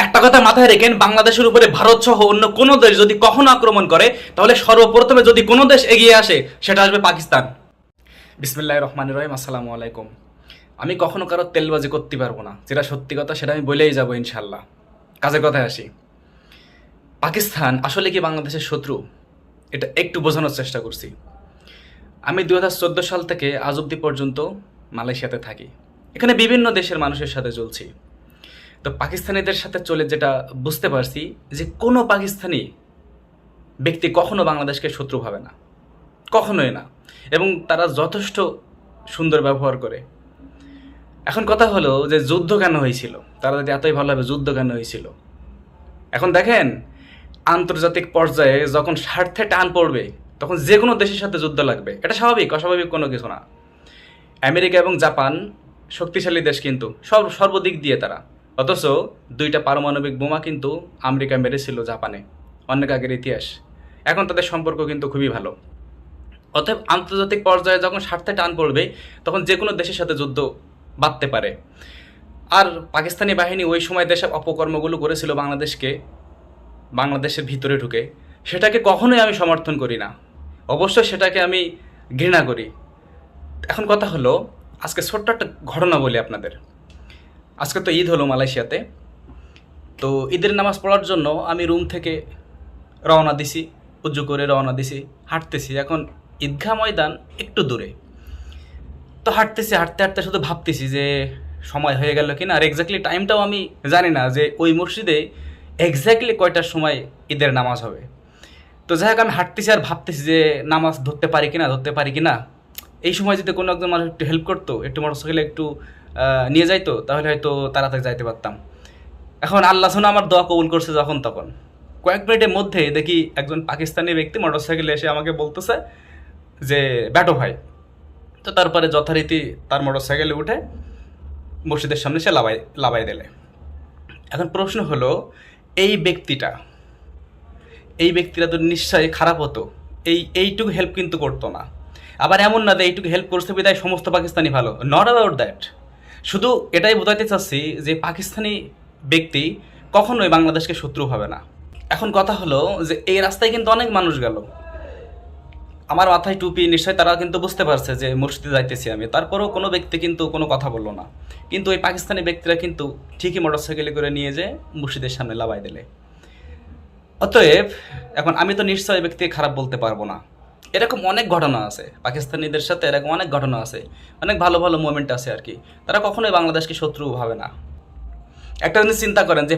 একটা কথা মাথায় রেখেন, বাংলাদেশের উপরে ভারত সহ অন্য কোনো দেশ যদি কখনো আক্রমণ করে, তাহলে সর্বপ্রথমে যদি কোনো দেশ এগিয়ে আসে, সেটা আসবে পাকিস্তান। বিসমিল্লাহির রহমানির রহিম। আসসালামু আলাইকুম। আমি কখনো কারো তেলবাজি করতে পারবো না, যেটা সত্যি কথা সেটা আমি বলেই যাবো ইনশাল্লাহ। কাজের কথায় আসি, পাকিস্তান আসলে কি বাংলাদেশের শত্রু, এটা একটু বোঝানোর চেষ্টা করছি। আমি 2014 সাল থেকে আজ অব্দি পর্যন্ত মালয়েশিয়াতে থাকি। এখানে বিভিন্ন দেশের মানুষের সাথে চলছি। তো পাকিস্তানিদের সাথে চলে যেটা বুঝতে পারছি, যে কোনো পাকিস্তানি ব্যক্তি কখনো বাংলাদেশকে শত্রু ভাবে না, কখনোই না। এবং তারা যথেষ্ট সুন্দর ব্যবহার করে। এখন কথা হলো যে যুদ্ধ কেন হয়েছিল, তারা যদি এতই ভালো হবে, যুদ্ধ কেন হয়েছিল? এখন দেখেন, আন্তর্জাতিক পর্যায়ে যখন স্বার্থে টান পড়বে, তখন যে কোনো দেশের সাথে যুদ্ধ লাগবে। এটা স্বাভাবিক, অস্বাভাবিক কোনো কিছু না। আমেরিকা এবং জাপান শক্তিশালী দেশ, কিন্তু সর্বদিক দিয়ে তারা। অথচ দুইটা পারমাণবিক বোমা কিন্তু আমেরিকা মেরেছিল জাপানে, অনেক আগের ইতিহাস। এখন তাদের সম্পর্ক কিন্তু খুবই ভালো। অতএব আন্তর্জাতিক পর্যায়ে যখন স্বার্থে টান পড়বে, তখন যে কোনো দেশের সাথে যুদ্ধ বাঁধতে পারে। আর পাকিস্তানি বাহিনী ওই সময় দেশে অপকর্মগুলো করেছিল বাংলাদেশের ভিতরে ঢুকে, সেটাকে কখনোই আমি সমর্থন করি না। অবশ্যই সেটাকে আমি ঘৃণা করি। এখন কথা হলো, আজকে ছোট্ট একটা ঘটনা বলি আপনাদের। আজকে তো ঈদ হলো মালয়েশিয়াতে। তো ঈদের নামাজ পড়ার জন্য আমি রুম থেকে রওনা দিছি, উজু করে রওনা দিছি, হাঁটতেছি। এখন ঈদগাহ ময়দান একটু দূরে। তো হাঁটতেছি, হাঁটতে হাঁটতে শুধু ভাবতেছি যে সময় হয়ে গেল কিনা। আর এক্স্যাক্টলি টাইমটাও আমি জানি না যে ওই মসজিদে এক্স্যাক্টলি কয়টার সময় ঈদের নামাজ হবে। তো যাই হোক, আমি হাঁটতেছি আর ভাবতেছি যে নামাজ ধরতে পারি কিনা। এই সময় যদি কোনো একজন মানুষ একটু হেল্প করতো, একটু মোটরসাইকেলে একটু নিয়ে যাইতো, তাহলে হয়তো তাড়াতাড়ি যাইতে পারতাম। এখন আল্লাহ শোনা আমার দোয়া কবুল করছে যখন তখন। কয়েক মিনিটের মধ্যে দেখি একজন পাকিস্তানি ব্যক্তি মোটরসাইকেলে এসে আমাকে বলতেছে যে ব্যাটো ভাই। তো তারপরে যথারীতি তার মোটরসাইকেলে উঠে মসজিদের সামনে সে লাবাই দিলে। এখন প্রশ্ন হলো, এই ব্যক্তিটা তো নিশ্চয়ই খারাপ হতো। এইটুকু হেল্প কিন্তু করতো না। আবার এমন না যে এইটুকু হেল্প করতে বিদায় সমস্ত পাকিস্তানি ভালো, নট অ্যাবাউট দ্যাট। শুধু এটাই বোঝাতে চাচ্ছি যে পাকিস্তানি ব্যক্তি কখনোই বাংলাদেশকে শত্রু হবে না। এখন কথা হলো যে এই রাস্তায় কিন্তু অনেক মানুষ গেল, আমার মাথায় টুপি, নিশ্চয়ই তারা কিন্তু বুঝতে পারছে যে মসজিদে যাইতেছি আমি। তারপরেও কোনো ব্যক্তি কিন্তু কোনো কথা বললো না। কিন্তু ওই পাকিস্তানি ব্যক্তিরা কিন্তু ঠিকই মোটরসাইকেলে করে নিয়ে যেয়ে মসজিদের সামনে লাবাই দিলে। অতএব এখন আমি তো নিশ্চয়ই ব্যক্তিকে খারাপ বলতে পারবো না। এরকম অনেক ঘটনা আছে পাকিস্তানিদের সাথে, এরকম অনেক ঘটনা আছে, অনেক ভালো ভালো মোমেন্ট আছে আর কি। তারা কখনোই বাংলাদেশকে শত্রু ভাবে না। একটা জিনিস চিন্তা করেন যে